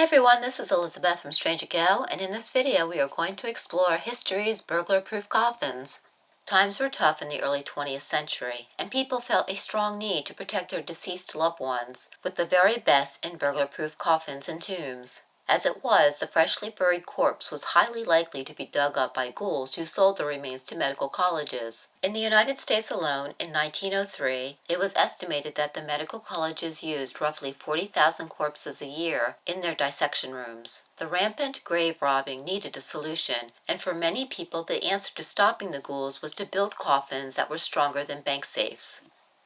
everyone, this is Elizabeth from Strange Go, and in this video we are going to explore history's burglar-proof coffins. Times were tough in the early 20th century, and people felt a strong need to protect their deceased loved ones with the very best in burglar-proof coffins and tombs. As it was, the freshly buried corpse was highly likely to be dug up by ghouls who sold the remains to medical colleges. In the United States alone, in 1903, it was estimated that the medical colleges used roughly 40,000 corpses a year in their dissection rooms. The rampant grave robbing needed a solution, and for many people the answer to stopping the ghouls was to build coffins that were stronger than bank safes.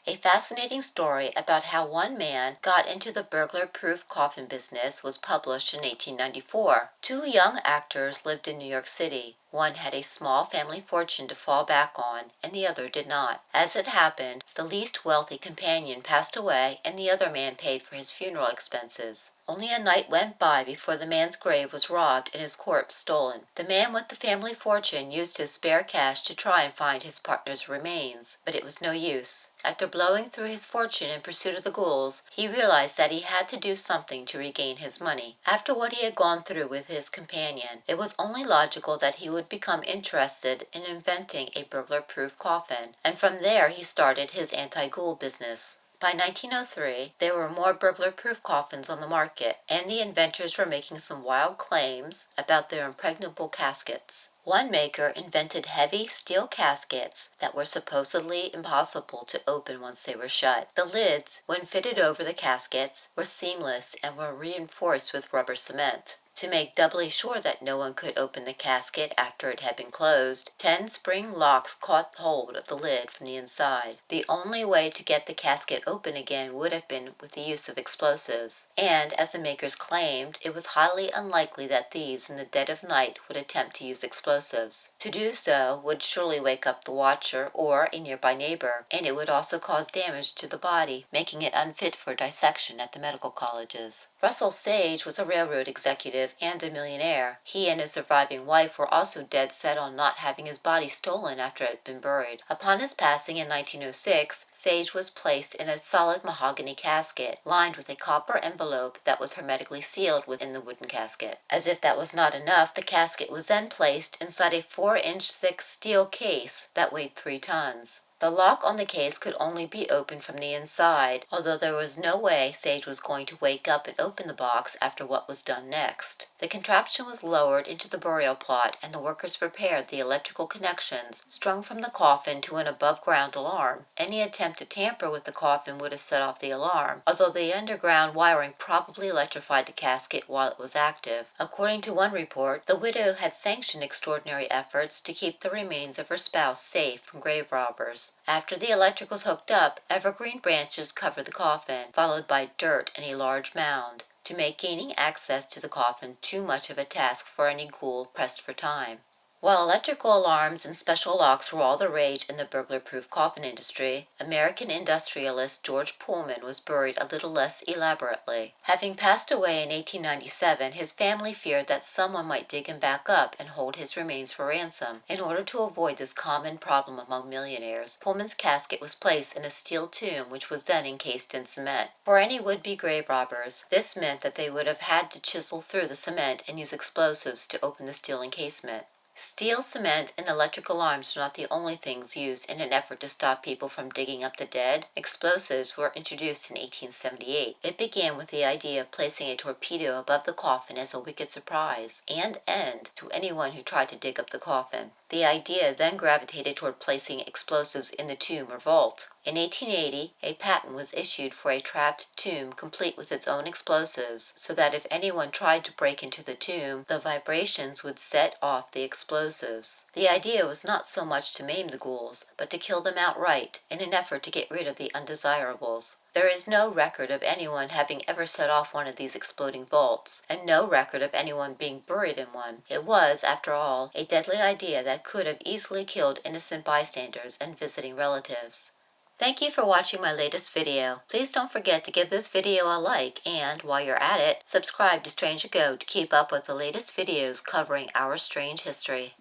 A fascinating story about how one man got into the burglar-proof coffin business was published in 1894. Two young actors lived in New York City. One had a small family fortune to fall back on, and the other did not. As it happened, the least wealthy companion passed away, and the other man paid for his funeral expenses. Only a night went by before the man's grave was robbed and his corpse stolen. The man with the family fortune used his spare cash to try and find his partner's remains, but it was no use. After blowing through his fortune in pursuit of the ghouls, he realized that he had to do something to regain his money. After what he had gone through with his companion, it was only logical that he would become interested in inventing a burglar-proof coffin, and from there he started his anti-ghoul business. By 1903, there were more burglar-proof coffins on the market, and the inventors were making some wild claims about their impregnable caskets. One maker invented heavy steel caskets that were supposedly impossible to open once they were shut. The lids, when fitted over the caskets, were seamless and were reinforced with rubber cement. To make doubly sure that no one could open the casket after it had been closed, 10 spring locks caught hold of the lid from the inside. The only way to get the casket open again would have been with the use of explosives, and, as the makers claimed, it was highly unlikely that thieves in the dead of night would attempt to use explosives. To do so would surely wake up the watcher or a nearby neighbor, and it would also cause damage to the body, making it unfit for dissection at the medical colleges. Russell Sage was a railroad executive and a millionaire. He and his surviving wife were also dead set on not having his body stolen after it had been buried. Upon his passing in 1906, Sage was placed in a solid mahogany casket, lined with a copper envelope that was hermetically sealed within the wooden casket. As if that was not enough, the casket was then placed inside a 4-inch thick steel case that weighed 3 tons. The lock on the case could only be opened from the inside, although there was no way Sage was going to wake up and open the box after what was done next. The contraption was lowered into the burial plot, and the workers prepared the electrical connections strung from the coffin to an above-ground alarm. Any attempt to tamper with the coffin would have set off the alarm, although the underground wiring probably electrified the casket while it was active. According to one report, the widow had sanctioned extraordinary efforts to keep the remains of her spouse safe from grave robbers. After the electric was hooked up, evergreen branches covered the coffin, followed by dirt and a large mound, to make gaining access to the coffin too much of a task for any ghoul pressed for time. While electrical alarms and special locks were all the rage in the burglar-proof coffin industry, American industrialist George Pullman was buried a little less elaborately. Having passed away in 1897, his family feared that someone might dig him back up and hold his remains for ransom. In order to avoid this common problem among millionaires, Pullman's casket was placed in a steel tomb which was then encased in cement. For any would-be grave robbers, this meant that they would have had to chisel through the cement and use explosives to open the steel encasement. Steel, cement, and electric alarms were not the only things used in an effort to stop people from digging up the dead. Explosives were introduced in 1878. It began with the idea of placing a torpedo above the coffin as a wicked surprise and end to anyone who tried to dig up the coffin. The idea then gravitated toward placing explosives in the tomb or vault. In 1880, a patent was issued for a trapped tomb complete with its own explosives, so that if anyone tried to break into the tomb, the vibrations would set off the explosives. The idea was not so much to maim the ghouls, but to kill them outright, in an effort to get rid of the undesirables. There is no record of anyone having ever set off one of these exploding vaults, and no record of anyone being buried in one. It was, after all, a deadly idea that could have easily killed innocent bystanders and visiting relatives. Thank you for watching my latest video. Please don't forget to give this video a like and, while you're at it, subscribe to Strange Go to keep up with the latest videos covering our strange history.